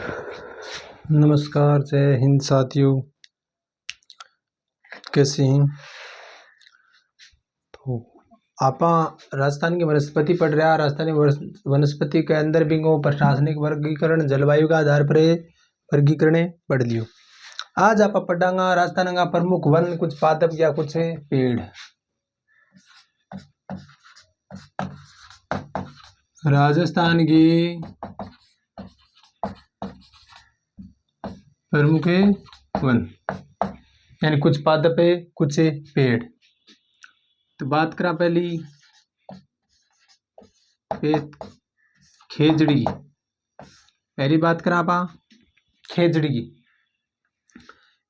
नमस्कार, जय हिंद साथियों। कैसे हैं? तो आपा राजस्थान की वनस्पति पढ़ रहा। राजस्थानी वनस्पति के अंदर भी प्रशासनिक वर्गीकरण जलवायु के आधार पर वर्गीकरण पढ़ लियो। आज आप पढ़ांगा राजस्थान का प्रमुख वन, कुछ पादप या कुछ पेड़। राजस्थान की प्रमुख वन यानी कुछ पादप है, कुछ पेड़। तो बात करा पहली खेजड़ी की। पहली बात करा आपा खेजड़ी की।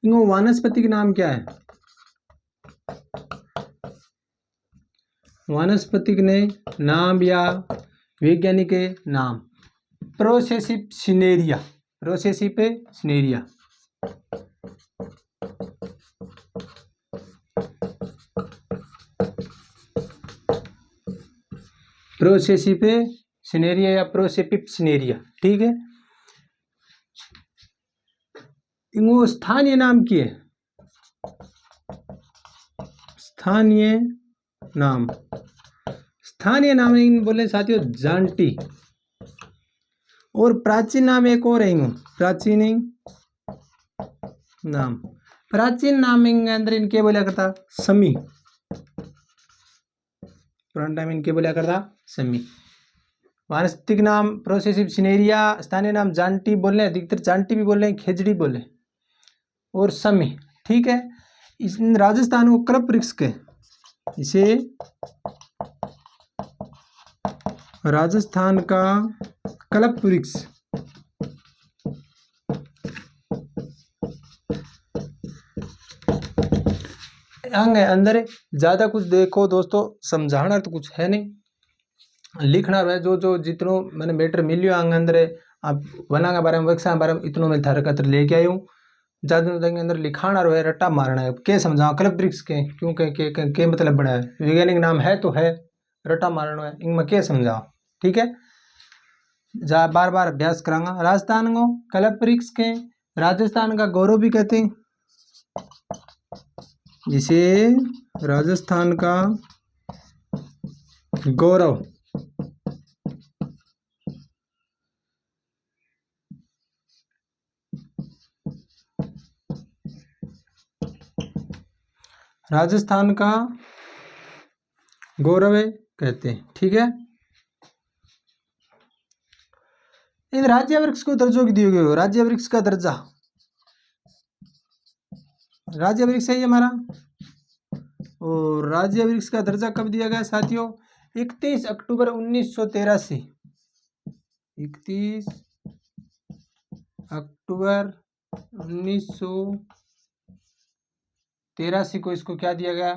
इनको वनस्पति के नाम क्या है? वनस्पति के नाम या वैज्ञानिक नाम प्रोसेसिप सिनेरिया। प्रोसेसिप सिनेरिया। प्रोसेसिप सिनेरिया या प्रोसेपिप सिनेरिया, ठीक है। इनको स्थानीय नाम की है। स्थानीय नाम बोले साथियों जांटी। और प्राचीन नाम एक और है। प्राचीन नाम के अंदर इनके बोला करता समी। पुराने टाइम इनके बोला करता समी। वानस्पतिक नाम प्रोसेसिव सिनेरिया, स्थानीय नाम जांटी बोले, अधिकतर जांटी भी बोले, खेजड़ी बोले और समी, ठीक है। इस राजस्थान को कल्प वृक्ष के, इसे राजस्थान का कल्प वृक्ष अंदर ज्यादा कुछ देखो दोस्तों, समझाना तो कुछ है नहीं, लिखना है। जो जितनो मैंने मैटर मिलियो अंदर आप वना के बारे में, वृक्षा के बारे में इतनो मैं थारे कतर लेके आयो। ज्यादा अंदर लिखाना है, रट्टा मारना है। क्या समझाओ कल्प वृक्ष के क्यों के मतलब बड़ा है, वैज्ञानिक नाम है तो है, रट्टा मारना है, इनमें क्या समझाओ, ठीक है। जा बार बार अभ्यास करांगा। राजस्थान को कल्प वृक्ष के राजस्थान का गौरव भी कहते हैं, जिसे राजस्थान का गौरव। राजस्थान का गौरव कहते हैं, ठीक है। इन राज्य वृक्ष को दर्जों की दी गई। राज्य वृक्ष का दर्जा, राज्य वृक्ष है ये हमारा। और राज्य वृक्ष का दर्जा कब दिया गया साथियों? 31 अक्टूबर 1983। 31 अक्टूबर 1983 को इसको क्या दिया गया?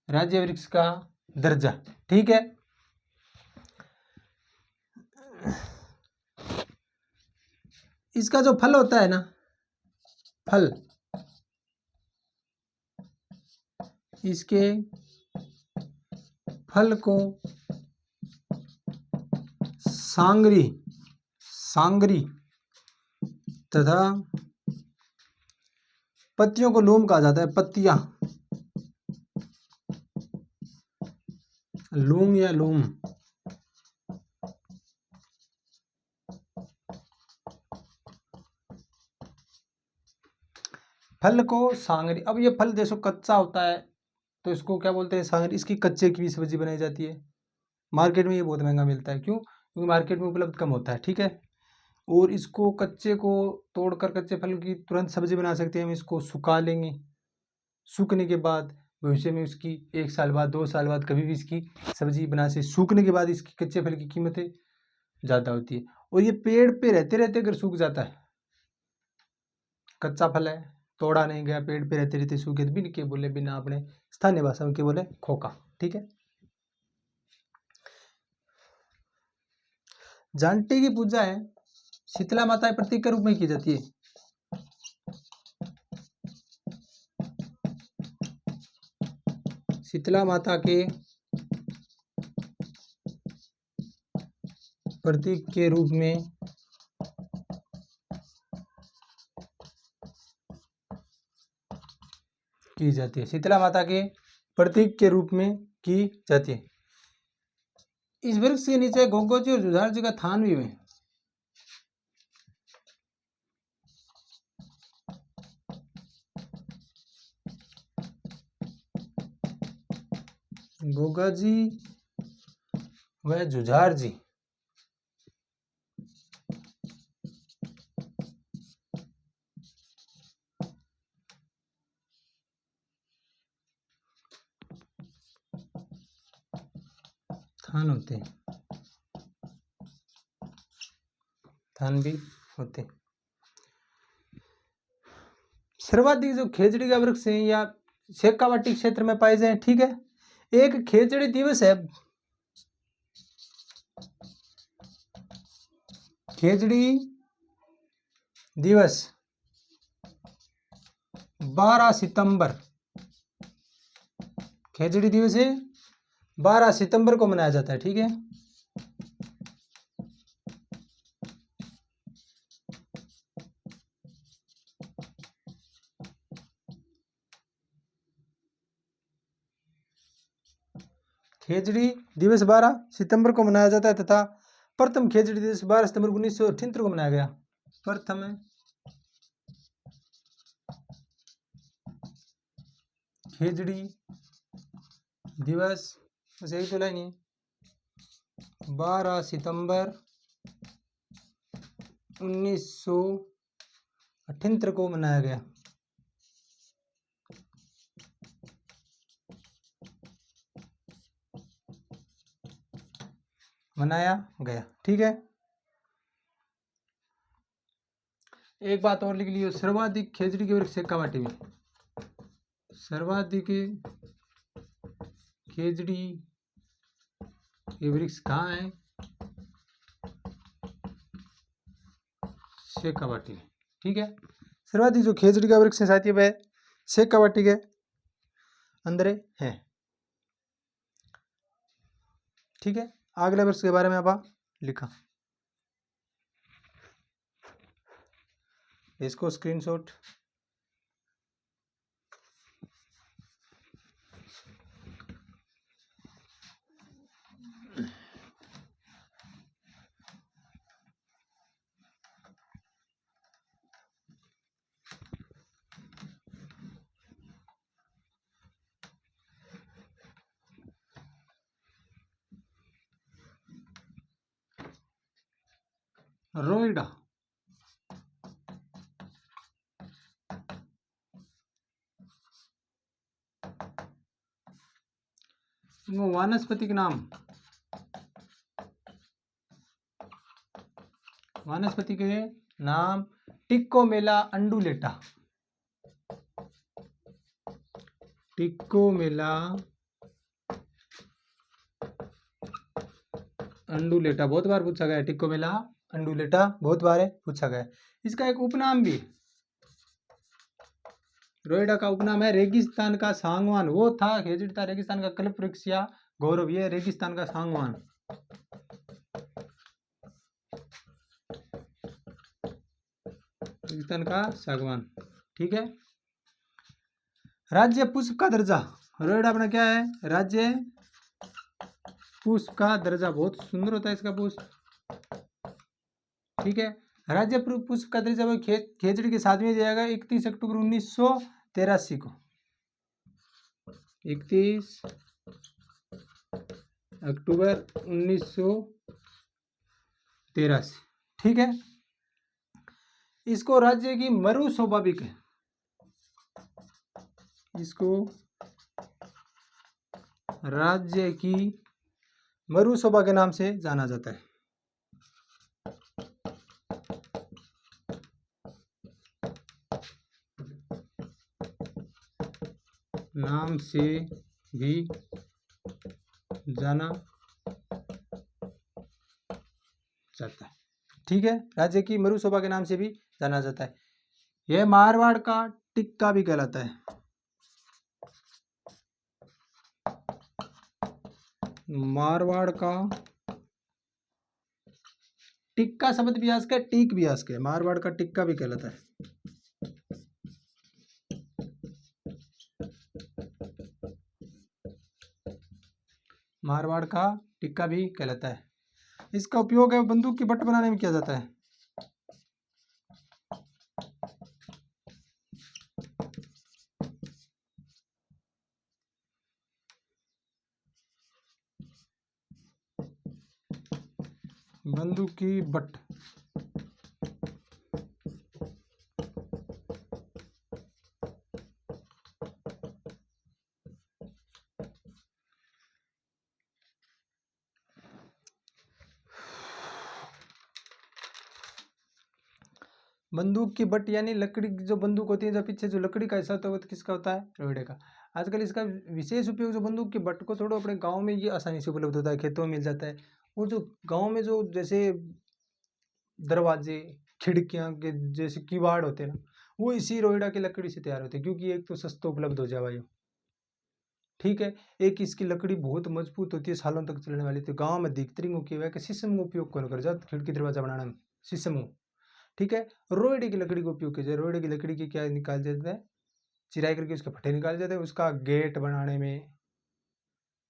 राज्य वृक्ष का दर्जा, ठीक है। इसका जो फल होता है ना, फल, इसके फल को सांगरी तथा पत्तियों को लूम कहा जाता है। पत्तियां, लूम या लूम। फल को सांगरी। अब ये फल जैसे कच्चा होता है तो इसको क्या बोलते हैं? सांगरी। इसकी कच्चे की भी सब्जी बनाई जाती है। मार्केट में ये बहुत महंगा मिलता है। क्यों? क्योंकि मार्केट में उपलब्ध कम होता है, ठीक है। और इसको कच्चे को तोड़कर कच्चे फल की तुरंत सब्जी बना सकते हैं। हम इसको सुखा लेंगे, सूखने के बाद भविष्य में उसकी 1 साल बाद 2 साल बाद कभी भी इसकी सब्जी बना से, सूखने के बाद इसकी कच्चे फल की कीमतें ज़्यादा होती है। और ये पेड़ पे रहते रहते अगर सूख जाता है, कच्चा फल है, तोड़ा नहीं गया, पेड़ पे रहते रहते सूखे, बिन के बोले, बिना अपने स्थानीय भाषा में के बोले खोखा, ठीक है। जांटी की पूजा है शीतला माता के प्रतीक के रूप में की जाती है। शीतला माता के प्रतीक के रूप में की जाती है, शीतला माता के प्रतीक के रूप में की जाती है। इस वृक्ष के नीचे गोगो जी और जुझार जी का थान भी है। गोगा जी व जुझार जी थान होते हैं, थान भी होते हैं। सर्वाधिक जो खेजड़ी का वृक्ष है या शेखावाटी क्षेत्र में पाए जाए, ठीक है। एक खेजड़ी दिवस है, खेजड़ी दिवस 12 सितंबर, खेजड़ी दिवस है 12 सितंबर को मनाया जाता है, ठीक है। खेजड़ी दिवस 12 सितंबर को मनाया जाता है तथा प्रथम खेजड़ी दिवस 12 सितंबर 1978 को मनाया गया। प्रथम खेजड़ी दिवस सही तो लाइन 12 सितंबर 1978 को मनाया गया। ठीक है। एक बात और लिख लियो, सर्वाधिक खेजड़ी के वृक्ष शेखावाटी में, सर्वाधिक खेजड़ी के वृक्ष कहाँ है? शेखावाटी में, ठीक है। सर्वाधिक जो खेजड़ी का वृक्ष है साथी वह शेखावाटी के अंदर है, ठीक है। अगले वृक्ष के बारे में आप लिखा, इसको स्क्रीनशॉट रोइडा, वो वानस्पतिक नाम, वानस्पति के नाम टिक्कोमेला अंडुलेटा, टिक्कोमेला अंडुलेटा बहुत बार पूछा गया, टिक्कोमेला अंडुलेटा बहुत बार पूछा गया। इसका एक उपनाम भी, रोइडा का उपनाम है रेगिस्तान का सांगवान। वो था खेजड़ी था रेगिस्तान का कल्प वृक्ष या गौरव, ये रेगिस्तान का सांगवान, रेगिस्तान का सागवान, ठीक है। राज्य पुष्प का दर्जा, रोइडा अपना क्या है? राज्य पुष्प का दर्जा, बहुत सुंदर होता है इसका पुष्प, ठीक है। राज्य पुष्प का दर्जा वो खेजड़ी के साथ में दिया गया 31 अक्टूबर 1983 को, 31 अक्टूबर 1983, ठीक है। इसको राज्य की मरु स्वाभाविक है, इसको राज्य की मरु शोभा के नाम से जाना जाता है। नाम से भी जाना जाता है, ठीक है। राज्य की मरु शोभा के नाम से भी जाना जाता है। यह मारवाड़ का टिक्का भी कहलाता है, मारवाड़ का टिक्का शब्द भी आस्क है, टीक भी आस्क है, मारवाड़ का टिक्का भी कहलाता है। मारवाड़ का टिक्का भी कहलाता है। इसका उपयोग है बंदूक की बट बनाने में किया जाता है। बंदूक की बट बंदूक की बट यानी लकड़ी की जो बंदूक होती है, जो पीछे जो लकड़ी का हिस्सा होता है वो तो किसका होता है, रोइडे का। आजकल इसका विशेष उपयोग जो बंदूक की बट को छोड़ो अपने गांव में ये आसानी से उपलब्ध होता है, खेतों में मिल जाता है। वो जो गांव में जो जैसे दरवाजे खिड़कियां के जैसे किवाड़ होते हैं ना, वो इसी रोइडा की लकड़ी से तैयार होते हैं, क्योंकि एक तो सस्ता उपलब्ध हो जाए, ठीक है। एक इसकी लकड़ी बहुत मजबूत होती है, सालों तक चलने वाली। तो गांव में दिक्तरिंग की हुआ है कि शीशम का उपयोग कौन कर जाता, खिड़की दरवाजा बनाने में शीशम हो, ठीक है। रोइडे की लकड़ी का उपयोग किया जाए। रोइडे की लकड़ी की क्या निकाल जाता है, चिराई करके उसके फटे निकाले जाते हैं। उसका गेट बनाने में,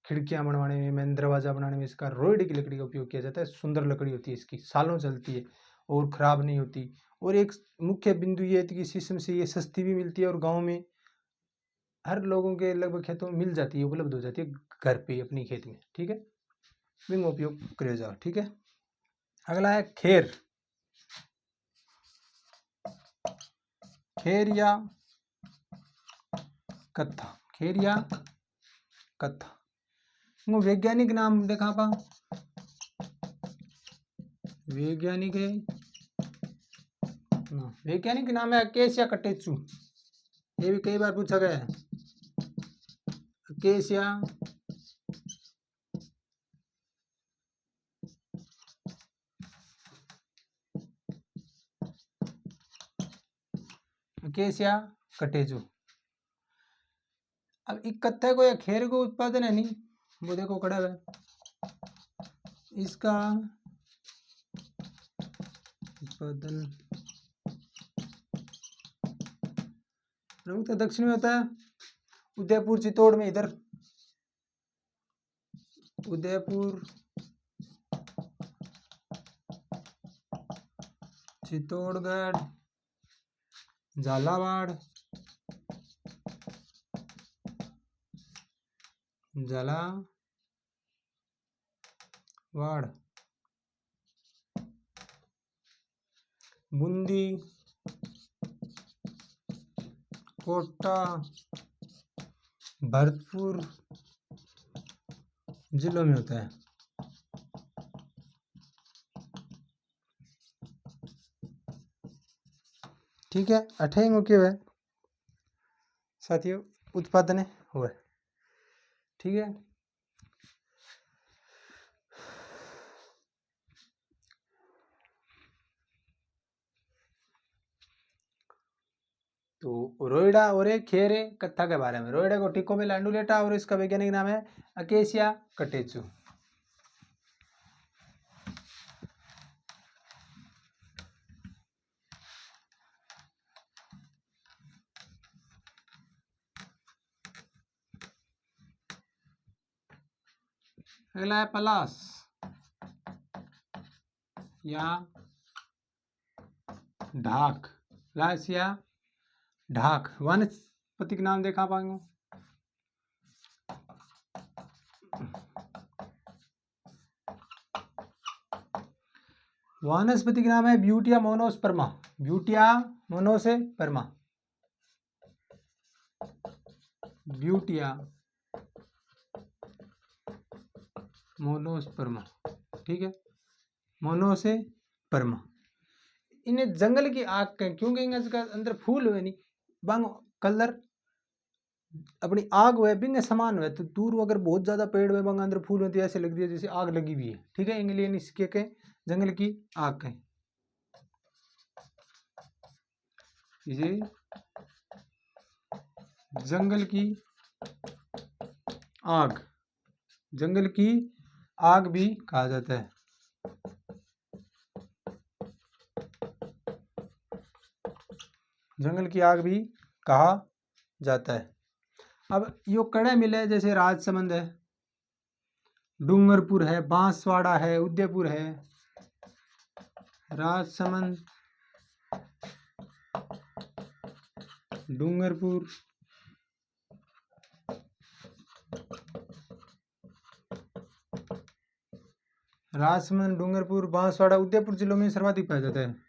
खिड़कियां बनवाने में, मेन दरवाजा बनाने में इसका रोइडे की लकड़ी का उपयोग किया जाता है। सुंदर लकड़ी होती है इसकी, सालों चलती है और खराब नहीं होती। और एक मुख्य बिंदु ये है कि शीशम से ये सस्ती भी मिलती है और गाँव में हर लोगों के लगभग खेतों में मिल जाती है, उपलब्ध हो जाती है घर पे अपनी खेत में, ठीक है। विंग उपयोग करे जाओ, ठीक है। अगला है खेर। खेर या कत्था, खेर या कत्था। वो वैज्ञानिक नाम देखा पा, वैज्ञानिक है वैज्ञानिक नाम है अकेसिया कटेचु। ये भी कई बार पूछा गया है, अकेसिया अकेसिया कटेचु। अब एक कत्थे को या खेर को उत्पादन है नहीं, वो देखो कड़ा है इसका उत्पादन प्रमुख दक्षिण में होता है, उदयपुर चित्तौड़ में, इधर उदयपुर चित्तौड़गढ़ झालावाड़ झालावाड़ बूंदी कोटा भरतपुर जिलों में होता है, ठीक है। 28 के हुए साथियों उत्पादन हुए, ठीक है। तो रोइडा और एक खेरे कत्था के बारे में। रोइडा को टिकोमे लैंडुलेटा और इसका वैज्ञानिक नाम है अकेसिया कटेचु। अगला है पलास या ढाक। पलास या ढाक वनस्पति नाम देखा पाएंगे। वनस्पति का नाम है Butea monosperma, Butea monosperma, Butea monosperma, ठीक है, मोनोसेपर्मा। इन्हें जंगल की आग कहें क्योंकि इनका अंदर फूल हुए नहीं, बंग कलर अपनी आग हुए बिंग समान हुए। तो दूर अगर बहुत ज्यादा पेड़ हुए बंग अंदर फूल होती है, ऐसे लग रही है जैसे आग लगी हुई है, ठीक है। इंग्लिश इसके कहें जंगल की आग कहें, इसे जंगल की आग, जंगल की आग भी कहा जाता है। जंगल की आग भी कहा जाता है। अब यो कड़े मिले जैसे राजसमंद है, डूंगरपुर है, बांसवाड़ा है, उदयपुर है, राजसमंद, डूंगरपुर, राजसमंद, डूंगरपुर, बांसवाड़ा, उदयपुर जिलों में सर्वाधिक पाया जाता है।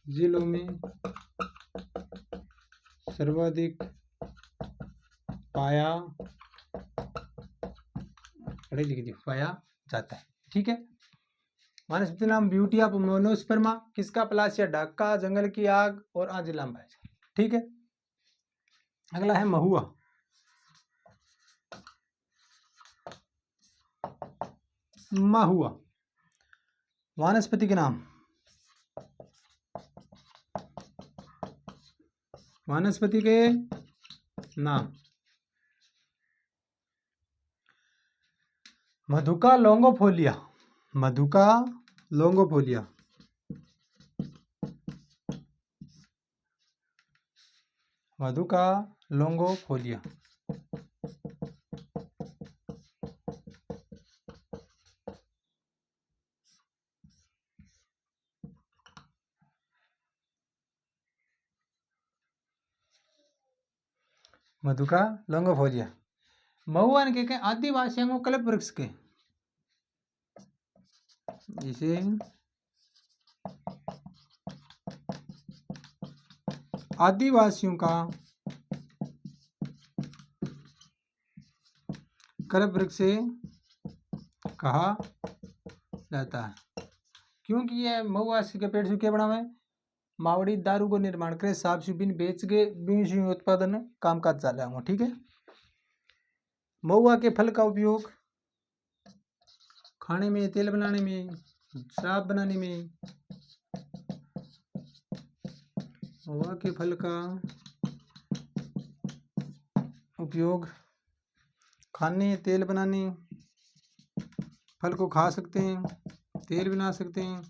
जिलों में सर्वाधिक पाया, पढ़े लिखे पाया जाता है। ठीक है। वनस्पति नाम ब्यूटी ऑफ मोनोस्पर्मा, किसका प्लासिया, ढाका, जंगल की आग और आजिलाम पाया जाता है। ठीक है। अगला है महुआ। महुआ वनस्पति के नाम, वनस्पति के नाम, मधुका लोंगोफोलिया, मधुका लोंगोफोलिया, मधुका लोंगोफोलिया, मधुका लोंगोफोलिया। महुआ ने क्या आदिवासियों को कल्प वृक्ष के, इसे आदिवासियों का कल्प वृक्ष कहा जाता है, क्योंकि यह महुआ के पेड़ से क्या बना हुआ है, मावड़ी दारू को निर्माण करे, साफ सुबिन बेच के उत्पादन कामकाज चल रहा हूँ। ठीक है। महुआ के फल का उपयोग खाने में, तेल बनाने में, शराब बनाने में, महुआ के फल का उपयोग खाने, तेल बनाने, फल को खा सकते हैं, तेल बना सकते हैं।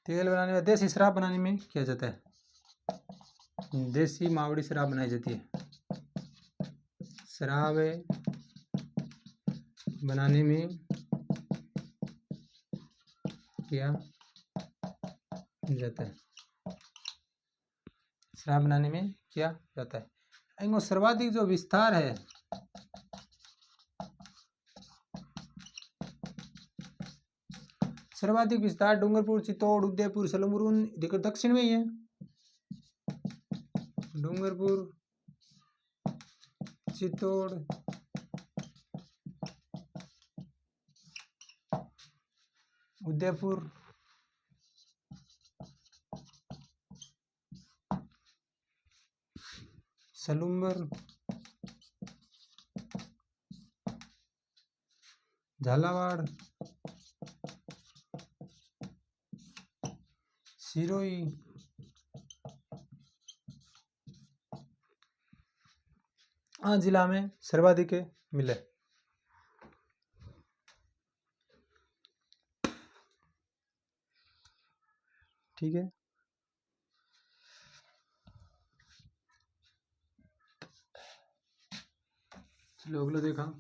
तेल बनाने में, देसी शराब बनाने में किया जाता है, देसी मावड़ी शराब बनाई जाती है, शराब बनाने में किया जाता है, शराब बनाने में किया जाता है। इनको सर्वाधिक जो विस्तार है, सर्वाधिक विस्तार डूंगरपुर, चित्तौड़, उदयपुर, सलूमरून दक्षिण में ही है। डूंगरपुर, चित्तौड़, उदयपुर, सलूमर, झालावाड़, सिरोही, जिला में सर्वाधिक मिले। ठीक है। चलो अगला देखा,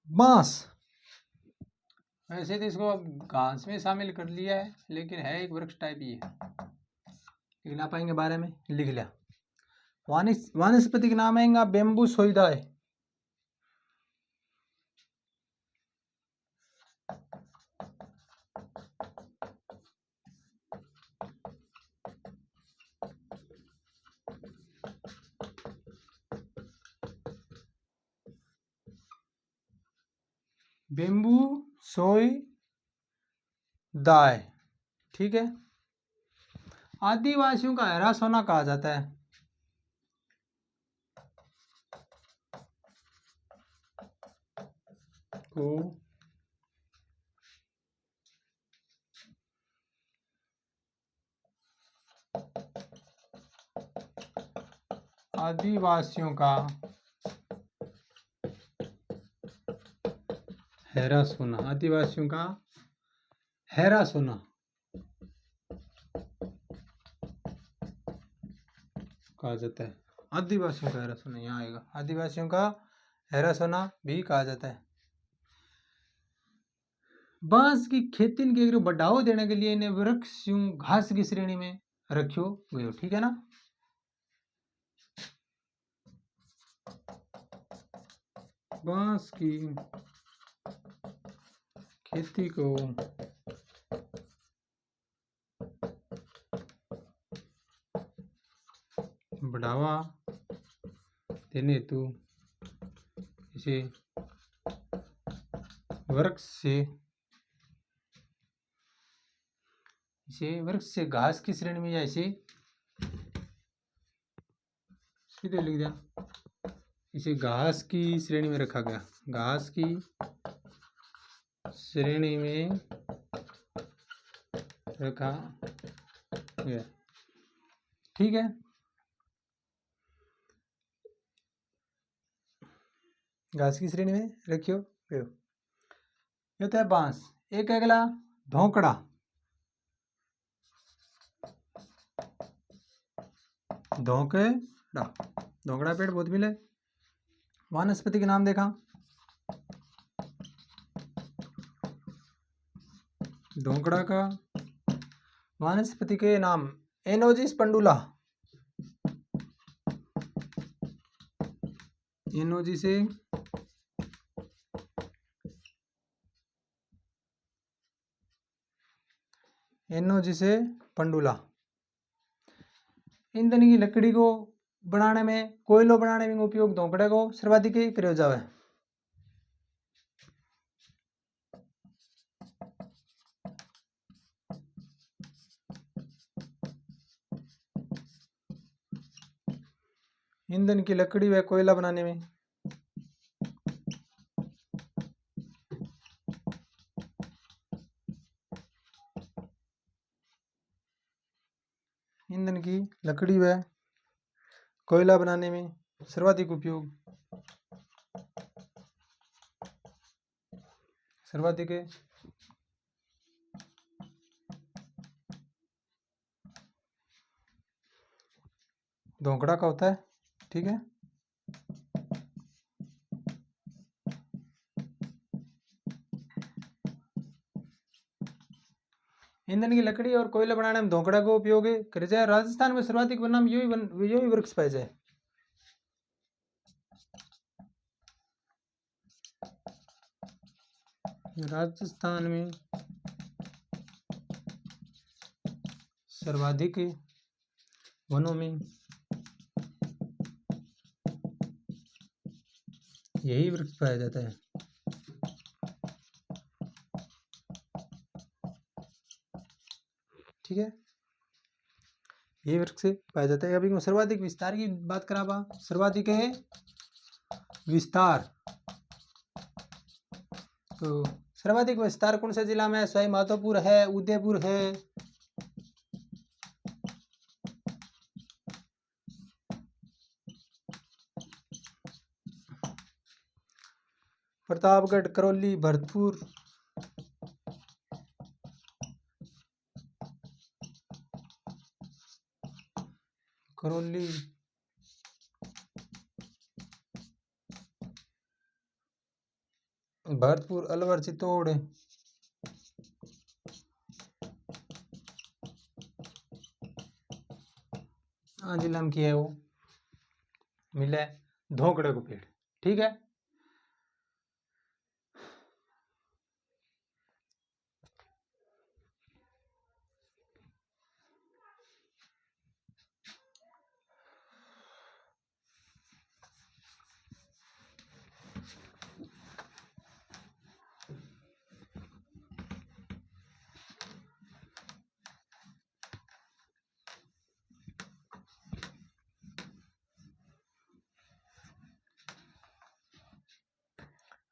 बांस। वैसे तो इसको अब घास में शामिल कर लिया है, लेकिन है एक वृक्ष टाइप ही है, लिख ना पाएंगे बारे में, लिख लिया। वनस्पति के नाम आएगा बेम्बू सोइदाए, बेम्बू सोई दाय। ठीक है। आदिवासियों का हरा सोना कहा जाता है, को आदिवासियों का हैरा सोना, आदिवासियों का हैरा सोना कहा जाता है। आदिवासियों का हैरा सोना यहाँ आएगा, आदिवासियों का हैरा सोना भी कहा जाता है। बांस की खेती के बढ़ावा देने के लिए इन्हें वृक्ष घास की श्रेणी में रखियो गयो, ठीक है ना। बांस की खेती को बढ़ावा देने हेतु इसे वृक्ष से घास की श्रेणी में, या इसे सीधे लिख दिया, इसे घास की श्रेणी में रखा गया, घास की श्रेणी में रखा गया, ठीक है। घास की श्रेणी में रखियो गयो। ये तो है बांस। एक अगला धोकड़ा, धोकड़ा पेड़ बहुत मिले। वनस्पति के नाम देखा, धोकड़ा का वनस्पति के नाम एनोजिस पंडुला, एनोजिसे पंडुला। ईंधन की लकड़ी को बनाने में, कोयलो बनाने में उपयोग धोकड़े को सर्वाधिक करो जावे। ईंधन की लकड़ी व कोयला बनाने में ईंधन की लकड़ी व कोयला बनाने में सर्वाधिक उपयोग, सर्वाधिक धोकड़ा का होता है, ठीक है। ईंधन की लकड़ी और कोयला बनाने में धोकड़ा को उपयोग करे जाए। राजस्थान में सर्वाधिक बनाम यही वृक्ष पाए जाए। राजस्थान में सर्वाधिक वनों में यही वृक्ष पाया जाता है, ठीक है। यही वृक्ष पाया जाता है। अभी सर्वाधिक विस्तार की बात करा, सर्वाधिक है विस्तार। तो सर्वाधिक विस्तार कौन से जिला में है? सवाई माधोपुर है, उदयपुर है, प्रतापगढ़, करौली, भरतपुर, करौली, भरतपुर, अलवर, चित्तौड़, जिला में किया है वो मिले धोकड़े को पेड़, ठीक है।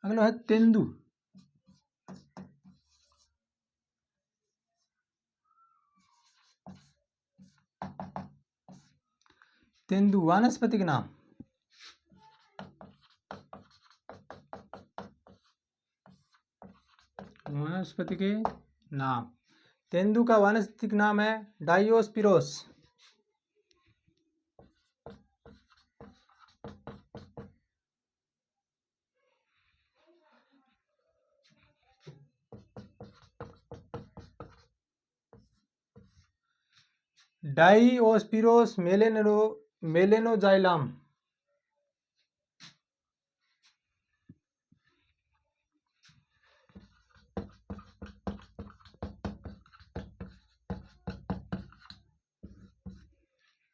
अगला है तेंदू। तेंदु वानस्पतिक नाम, वनस्पति के नाम। तेंदु का वानस्पतिक नाम है डायोस्पिरोस। डाइओस्पिरोस मेलेनोजाइलम।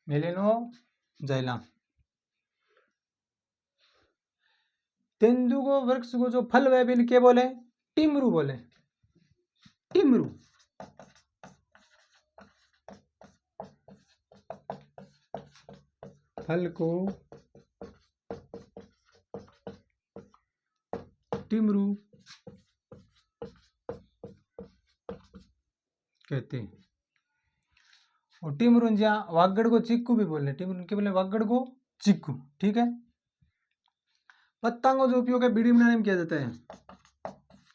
मेलेनोजाइलम। तेंदु को वृक्ष को जो फल वह भी क्या बोले? टिमरू बोले। टिमरू। फल को टिमरू कहते हैं। और टिमरुंजिया वागड़ को चिक्कू भी बोले। टिमरुन के बोले वागड़ को चिक्कू। ठीक है। पत्ताओं का जो उपयोग है बीड़ी बनाने में किया जाता है।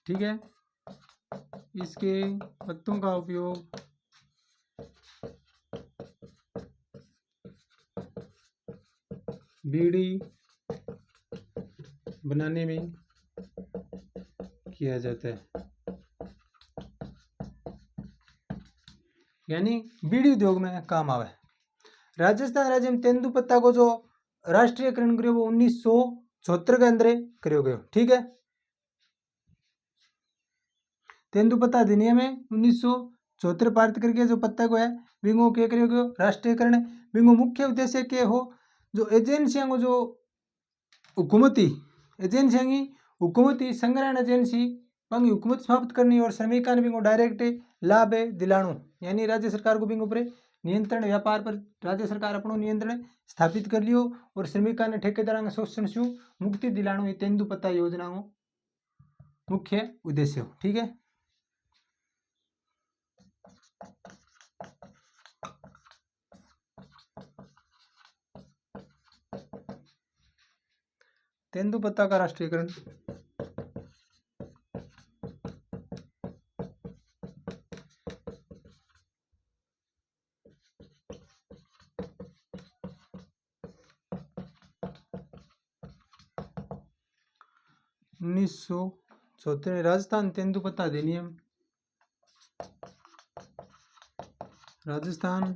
ठीक है। इसके पत्तों का उपयोग बीड़ी बनाने में किया जाता है, यानी बीड़ी उद्योग में काम आवे। राजस्थान राज्य में तेंदुपत्ता को जो राष्ट्रीयकरण करो वो 1974 के अंदर करो गयो। ठीक है। तेंदुपत्ता अधिनियम में 1974 पारित करके जो पत्ता को है बिंगो के करो गयो राष्ट्रीयकरण। बिंगो मुख्य उद्देश्य के हो जो एजेंसियां को जो हुकूमती एजेंसियां की हुकूमती संग्रहण एजेंसी पंगी हुकूमत समाप्त करनी और श्रमिकान बिंगो डायरेक्ट लाभ दिलाणु, यानी राज्य सरकार को बिंगो पर नियंत्रण व्यापार पर राज्य सरकार अपनो नियंत्रण स्थापित कर लियो और श्रमिकान ने ठेकेदार शोषण से मुक्ति दिलाणु ये तेंदुपत्ता योजना को मुख्य उद्देश्य हो। ठीक है। तेंदुपत्ता का राष्ट्रीयकरण 1974 राजस्थान तेंदुपत्ता अधिनियम, राजस्थान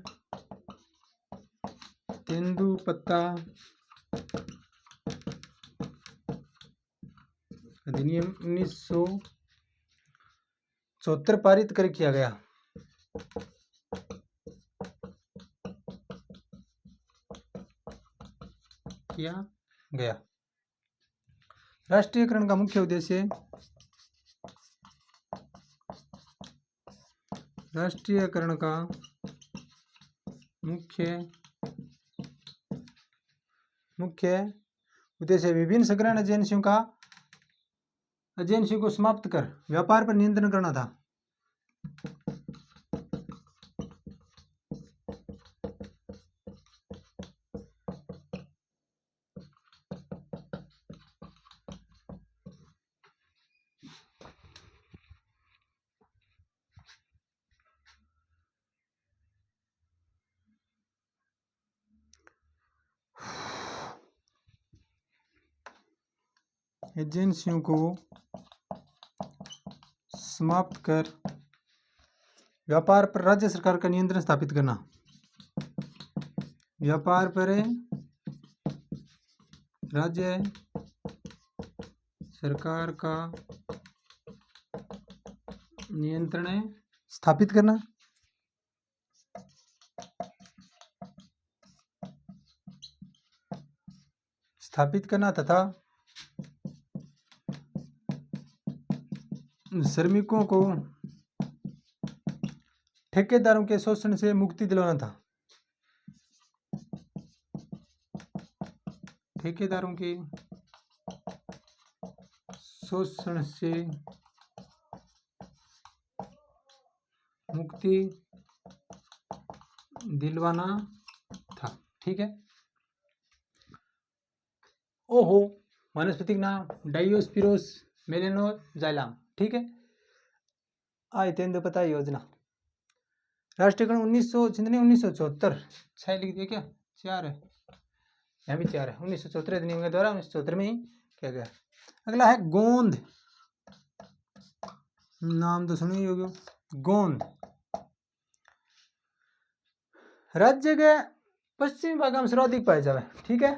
तेंदुपत्ता अधिनियम 1974 पारित कर किया गया। राष्ट्रीयकरण का मुख्य उद्देश्य राष्ट्रीयकरण का मुख्य उद्देश्य विभिन्न संग्रहण एजेंसियों को समाप्त कर व्यापार पर नियंत्रण करना था। एजेंसियों को समाप्त कर व्यापार पर राज्य सरकार का नियंत्रण स्थापित करना। व्यापार पर राज्य सरकार का नियंत्रण स्थापित करना। तथा श्रमिकों को ठेकेदारों के शोषण से मुक्ति दिलाना था। ठेकेदारों के शोषण से मुक्ति दिलवाना था। ठीक है। ओहो, वनस्पतिक नाम डायोस्पिरोस मेलेनोजाइलम। ठीक है, तेंदु पता है योजना। राष्ट्रीयकरण 1974 छः लिख दिया क्या, 4 है, यहाँ भी 4 है। 1974 अधिनियम के द्वारा 1974 में ही किया गया। अगला है गोंद, नाम तो सुने ही होगे, गोंद राज्य के पश्चिमी भाग में सर्वाधिक पाया जाता है। ठीक है,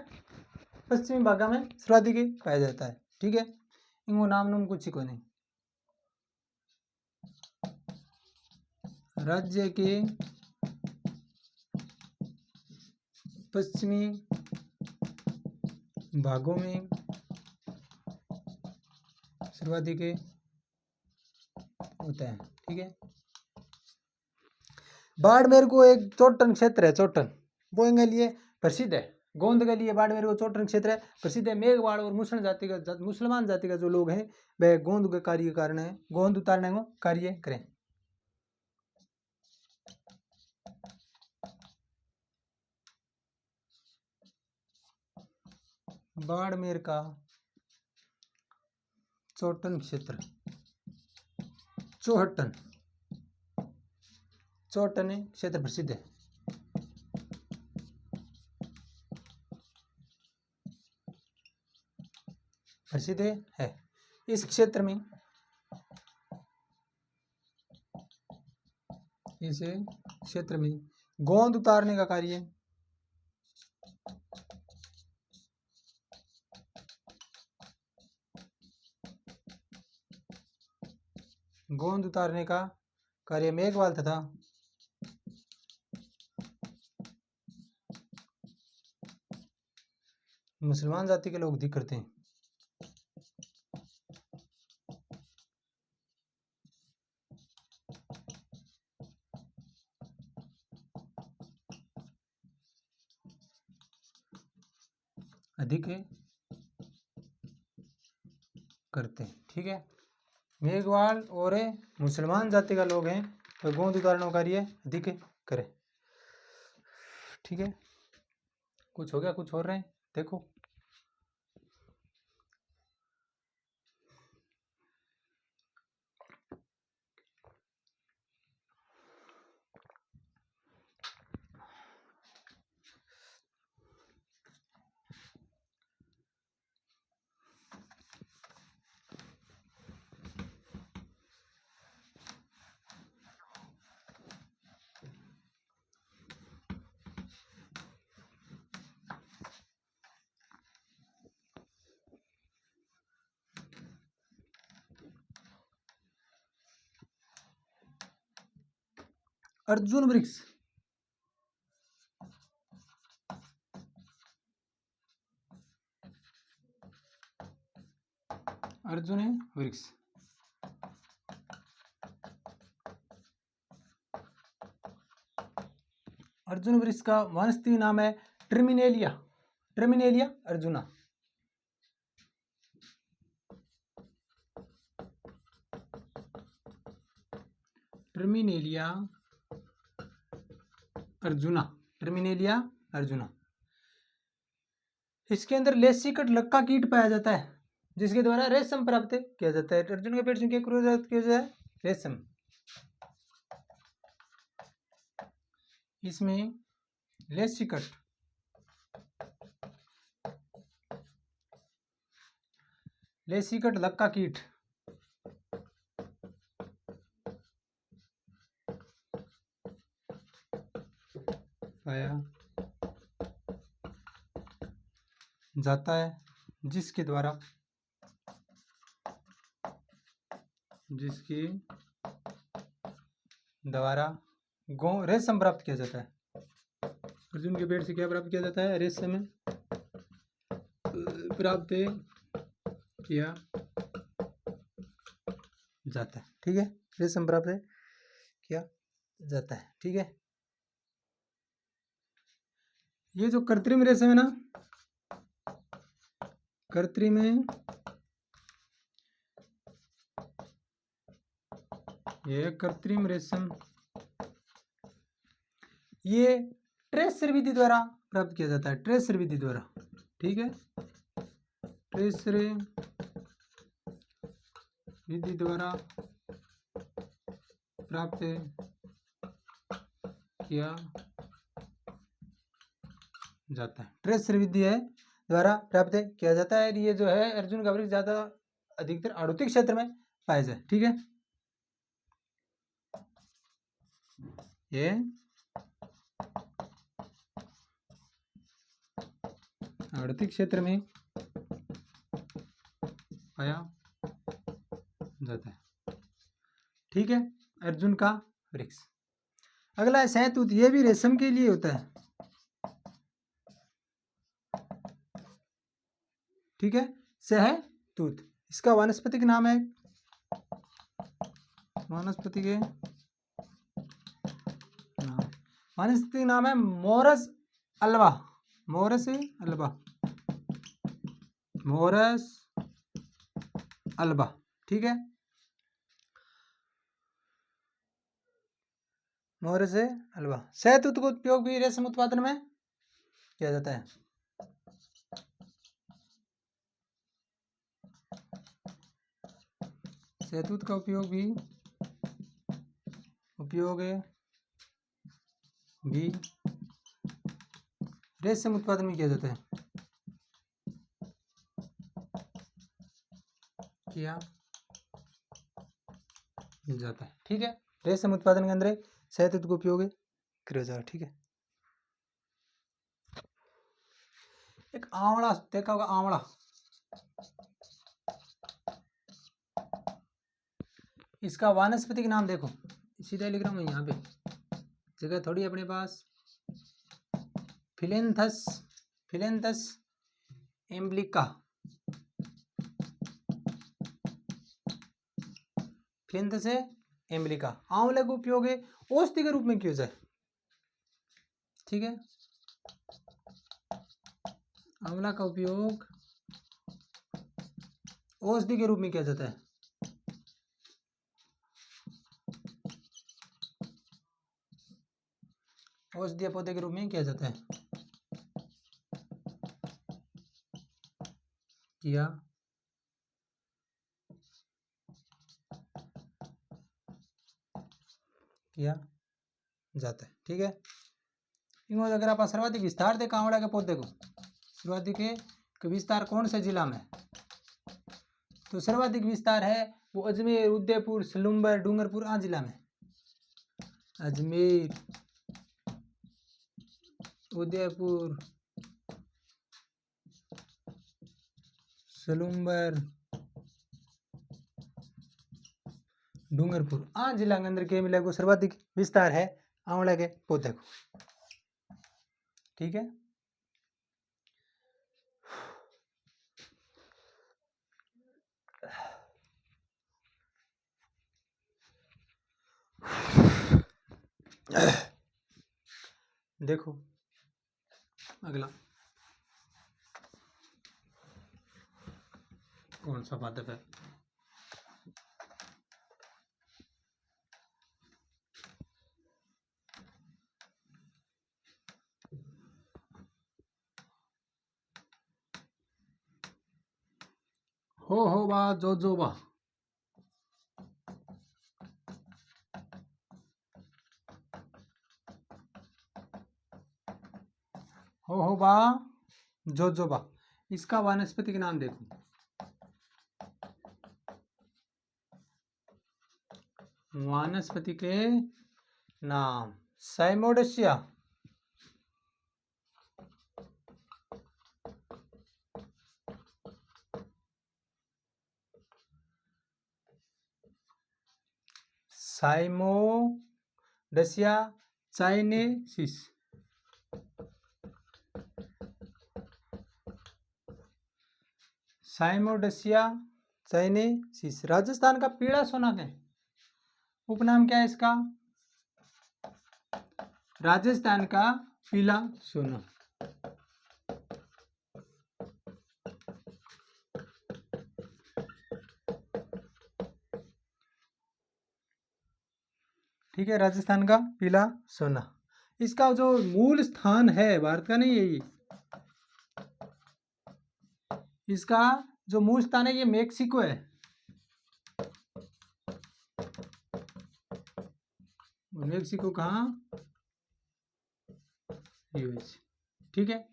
पश्चिमी भाग में सर्वाधिक पाया जाता है। ठीक है, इनको नाम कुछ ही को नहीं। राज्य के पश्चिमी भागों में सर्वाधिक होता है। ठीक है, बाड़मेर को एक चोटन क्षेत्र है, चोटन वो इनके लिए प्रसिद्ध है। गोंद के लिए बाड़मेर को चोटन क्षेत्र है, प्रसिद्ध है। मेघवाड़ और मुसलमान जाति का जो लोग हैं वह गोंद के कार्य कारण है, गोंद उतारने को कार्य करें। बाड़मेर का चोटन क्षेत्र, चोहटन क्षेत्र प्रसिद्ध है। प्रसिद्ध है। इस क्षेत्र में गोंद उतारने का कार्य मेघवाल तथा मुसलमान जाति के लोग अधिक करते हैं। ठीक है, मेघवाल और मुसलमान जाति का लोग हैं तो गोंद उतारने कार्य अधिक करें। ठीक है, कुछ हो गया, कुछ और रहे देखो। अर्जुन वृक्ष, अर्जुन वृक्ष का वनस्पति नाम है टर्मिनेलिया अर्जुना। टर्मिनेलिया अर्जुना। इसके अंदर लेसिकट लक्का कीट पाया जाता है, जिसके द्वारा रेशम प्राप्त किया जाता है। अर्जुन के पेड़ से क्या किया जाए, रेशम। इसमें लेसिकट लक्का कीट पाया जाता है, जिसके द्वारा रेशम प्राप्त किया जाता है। अर्जुन के पेड़ से क्या प्राप्त किया जाता है, रेशम प्राप्त किया जाता है। ठीक है, रेशम प्राप्त किया जाता है। ठीक है, ये जो कृत्रिम रेशम है ना, कृत्रिम रेशम, ये ट्रेसर विधि द्वारा प्राप्त किया जाता है, ट्रेसर विधि द्वारा। ठीक है, तीसरे विधि द्वारा प्राप्त किया जाता है। ट्रेस विधि है द्वारा प्राप्त किया जाता है। ये जो है अर्जुन का वृक्ष ज्यादा अधिकतर आड़ूतिक क्षेत्र में पाया जाए। ठीक है, ये आड़ूतिक क्षेत्र में पाया जाता है। ठीक है, अर्जुन का वृक्ष। अगला है सहतूत। ये भी रेशम के लिए होता है। ठीक है, सहतूत। इसका वानस्पतिक नाम है, वानस्पतिक नाम है Morris Alva. Morris Alva, Morris Alva. ठीक है, मोरस अल्वा। सहतूत का उपयोग भी रेशम उत्पादन में किया जाता है। सहतूत का उपयोग भी रेशम उत्पादन में किया जाता है। ठीक है, रेशम उत्पादन के अंदर सहतूत का उपयोग किया जाता है। ठीक है, एक आंवला देखा होगा, आंवला। इसका वानस्पतिक नाम देखो, सीधा लिख रहा हूँ यहाँ पे, जगह थोड़ी अपने पास। फिलेंथस, फिलेंथस एम्ब्लिका, फिलेंथस एम्ब्लिका। आंवले का उपयोग औषधि के रूप में किया जाए। ठीक है, आंवला का उपयोग औषधि के रूप में किया जाता है। औषधीय पौधे के रूप में किया जाता है, किया जाता है। ठीक है, इनमें अगर आप सर्वाधिक विस्तार देखें आंवला के पौधे को, सर्वाधिक विस्तार कौन से जिला में, तो सर्वाधिक विस्तार है वो अजमेर, उदयपुर, सलूम्बर, डूंगरपुर आ जिला में। अजमेर, उदयपुर, सलूम्बर, डूंगरपुर आ जिला के अंदर के मिला को सर्वाधिक विस्तार है आंवला के पौधे को। ठीक है, देखो अगला कौन सा पादप है। होहोबा जोजोबा। होहोबा जोजोबा। इसका वानस्पतिक नाम देखो, वानस्पति के नाम साइमोडेसिया, साइमोडेसिया चाइनेसिस, साइमोडेसिया चाइनेसिस। राजस्थान का पीला सोना है, उपनाम क्या है इसका, राजस्थान का पीला सोना। ठीक है, राजस्थान का पीला सोना। इसका जो मूल स्थान है भारत का नहीं है, ये इसका जो मूल स्थान है ये मेक्सिको है, मेक्सिको कहाँ, यूएस, ठीक है,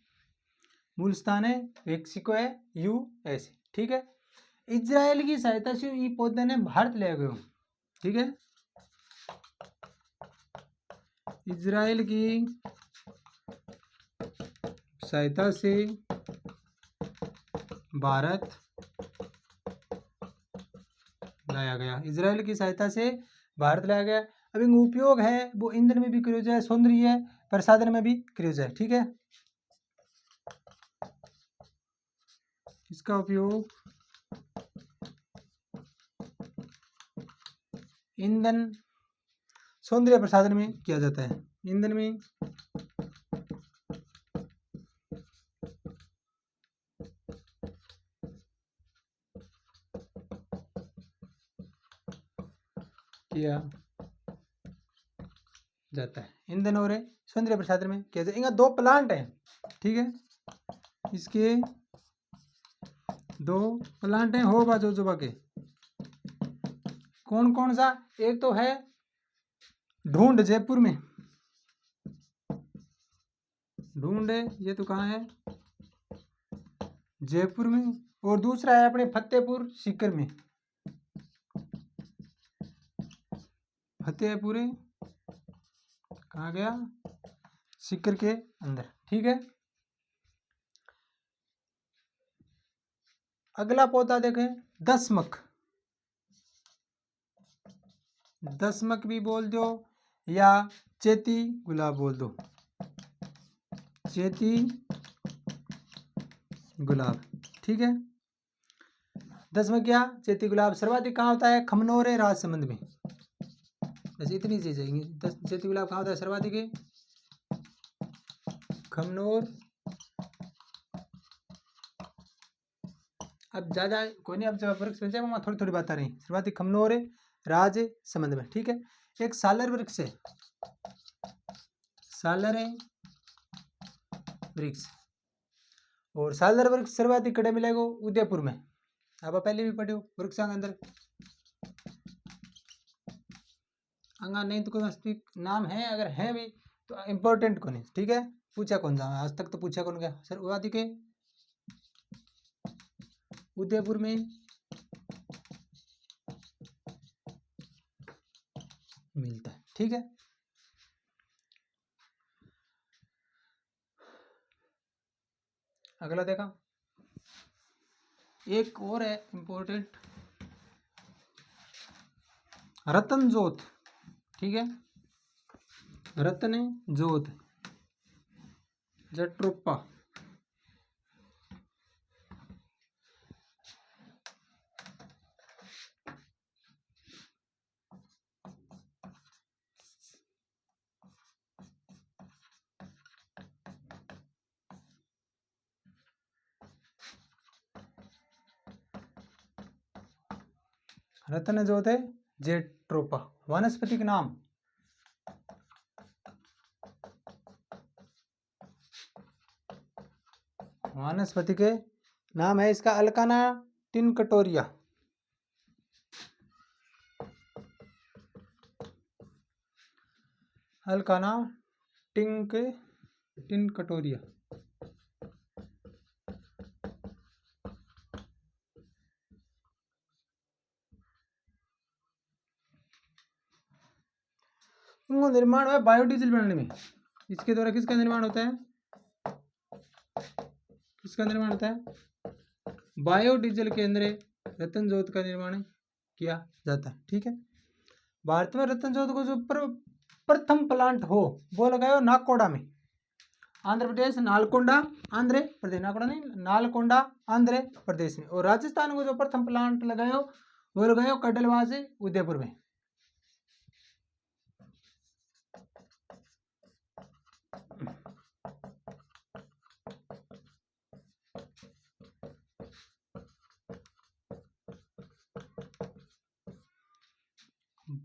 मूल स्थान है मेक्सिको है, यूएस, ठीक है। इजराइल की सहायता से ये पौधे ने भारत ले गए, ठीक है, इजराइल की सहायता से भारत लाया गया, इजराइल की सहायता से भारत लाया गया। अब इनका उपयोग है वो ईंधन में भी करो जाए, सौंदर्य प्रसाधन में भी करो जाए, ठीक है। इसका उपयोग ईंधन सौंदर्य प्रसाधन में किया जाता है, ईंधन में किया जाता है, ईंधन और सौंदर्य प्रसाधन में किया जाता है। इनका 2 प्लांट है, ठीक है, इसके 2 प्लांट हैं होबा जोजोबा के। कौन कौन सा, एक तो है ढूंढ जयपुर में, ढूंढ है ये तो कहाँ है, जयपुर में, और दूसरा है अपने फतेहपुर सीकर में, फतेहपुर कहाँ गया, सीकर के अंदर, ठीक है। अगला पौधा देखें दसमक, दसमक भी बोल दो या चेती गुलाब बोल दो, चेती गुलाब, ठीक है। दसमक क्या चेती गुलाब सर्वाधिक कहाँ होता है, खमनोर राजसमंद में, बस इतनी चीज है। चेती गुलाब कहाँ होता है सर्वाधिक, खमनोर, अब ज्यादा कोई नहीं, अब जब वृक्ष मिल जाएगा थोड़ी थोड़ी बात आ रही, सर्वाधिक खमनोर राजसमंद में, ठीक है। एक सालर वृक्ष है, सालर वृक्ष, और सालर वृक्ष सर्वाधिक कड़े मिलेगा उदयपुर में, आप पहले भी पढ़े हो वृक्षांग अंदर, अंगा नहीं तो कोई वास्तविक नाम है, अगर है भी तो इम्पोर्टेंट कौन है, ठीक है, पूछा कौन सा आज तक तो पूछा कौन गया सर, सर्वाधिक उदयपुर में मिलता है, ठीक है। अगला देखा, एक और है इंपॉर्टेंट, रतन जोत, ठीक है, रतन जोत जट्रोपा, रतन जोत है जेट्रोपा, वनस्पति के नाम, वनस्पति के नाम है इसका अल्काना टिनकटोरिया, अल्काना टिनकटोरिया, इनका निर्माण है बायोडीजल बनाने में, इसके द्वारा किसका निर्माण होता है, किसका निर्माण होता है, बायोडीजल के अंदर रतन जोत का निर्माण किया जाता है, ठीक है। भारत में रतन जोत को जो प्रथम प्लांट हो वो लगाओ नाकोड़ा में, आंध्र प्रदेश, नालकोंडा आंध्र प्रदेश, नाकोड़ा नहीं नालकोंडा आंध्र प्रदेश में, और राजस्थान को जो प्रथम प्लांट लगाओ वो लगाओ कडलवाज उदयपुर में।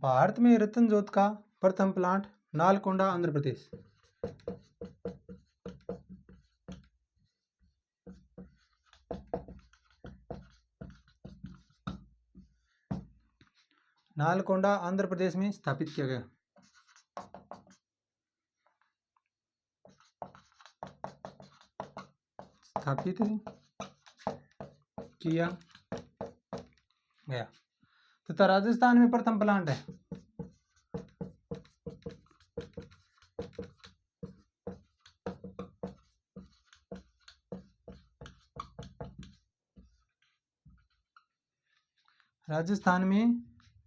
भारत में रतन जोत का प्रथम प्लांट नालकोंडा आंध्र प्रदेश, नालकोंडा आंध्र प्रदेश में स्थापित किया गया। स्थापित किया गया। तथा राजस्थान में प्रथम प्लांट है। राजस्थान में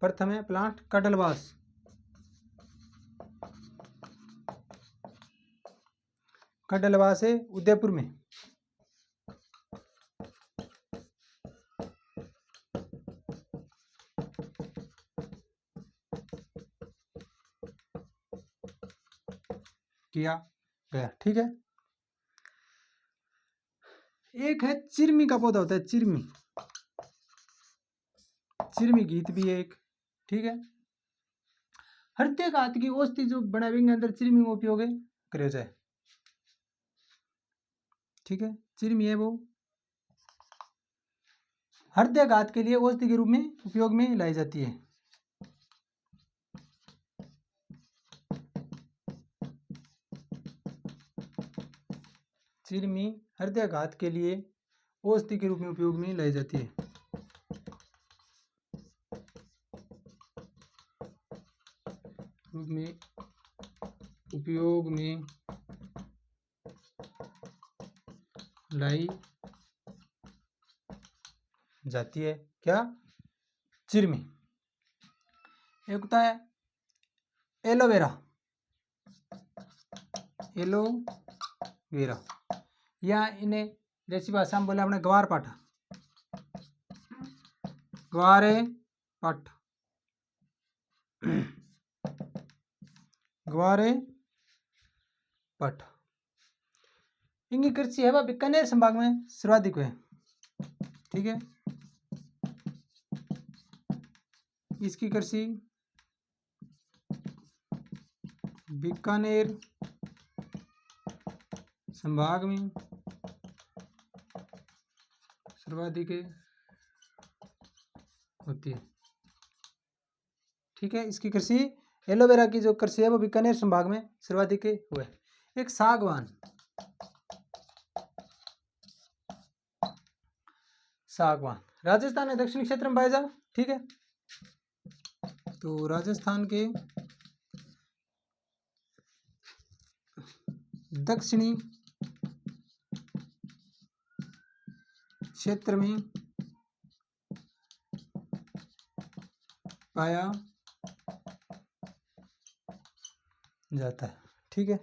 प्रथम है प्लांट कडलवास। कडलवास है उदयपुर में। किया गया। ठीक है। एक है चिरमी का पौधा होता है, चिरमी। चिरमी गीत भी है एक। ठीक है। हृदय घात की औषधि जो बनावेंगे अंदर चिरमी का उपयोग है करे जाए। ठीक है। चिरमी है वो हृदय घात के लिए औषधि के रूप में उपयोग में लाई जाती है। चिरमी हृदय घात के लिए औषधि के रूप में उपयोग में लाई जाती है। रूप में उपयोग में लाई जाती है क्या? चिरमी। एक होता है एलोवेरा। एलोवेरा या इन्हें देसी भाषा में बोले अपने ग्वार पाठ। ग्वारे पाठ। ग्वारे पाठ। इनकी कृषि है वह बीकानेर संभाग में सर्वाधिक है। ठीक है। इसकी कृषि बीकानेर संभाग में सर्वाधिक होती है। ठीक है। इसकी कृषि एलोवेरा की जो कृषि है वो बीकानेर संभाग में सर्वाधिक हुआ है। एक सागवान। सागवान राजस्थान के दक्षिणी क्षेत्र में पाया जाए। ठीक है। तो राजस्थान के दक्षिणी क्षेत्र में पाया जाता है। ठीक है।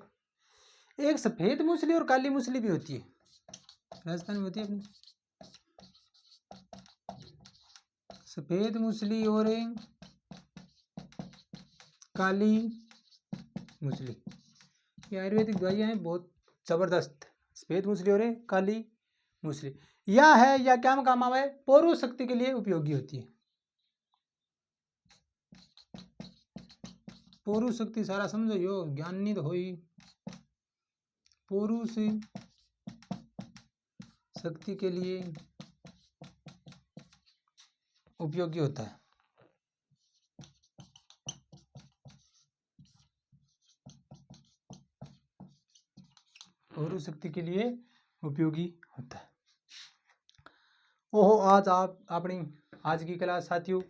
एक सफेद मूसली और काली मूसली भी होती है, राजस्थान में होती है अपनी। सफेद मूसली और काली मूसली, ये आयुर्वेदिक दवाइयाँ हैं बहुत जबरदस्त। सफेद मूसली और काली मूसली या है या क्या में काम आवे, पौरुष शक्ति के लिए उपयोगी होती है। पौरुष शक्ति सारा समझो, यो ज्ञानी तो होई। पौरुष शक्ति के लिए उपयोगी होता है। पौरुष शक्ति के लिए उपयोगी होता है। ओहो आज आप अपनी आज की क्लास साथियों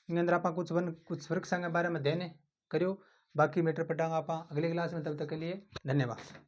इन अंदर आप कुछ वृक्षों के बारे में ध्यान करियो। बाकी मैटर पढ़ांगा आप अगली क्लास में। तब तक के लिए धन्यवाद।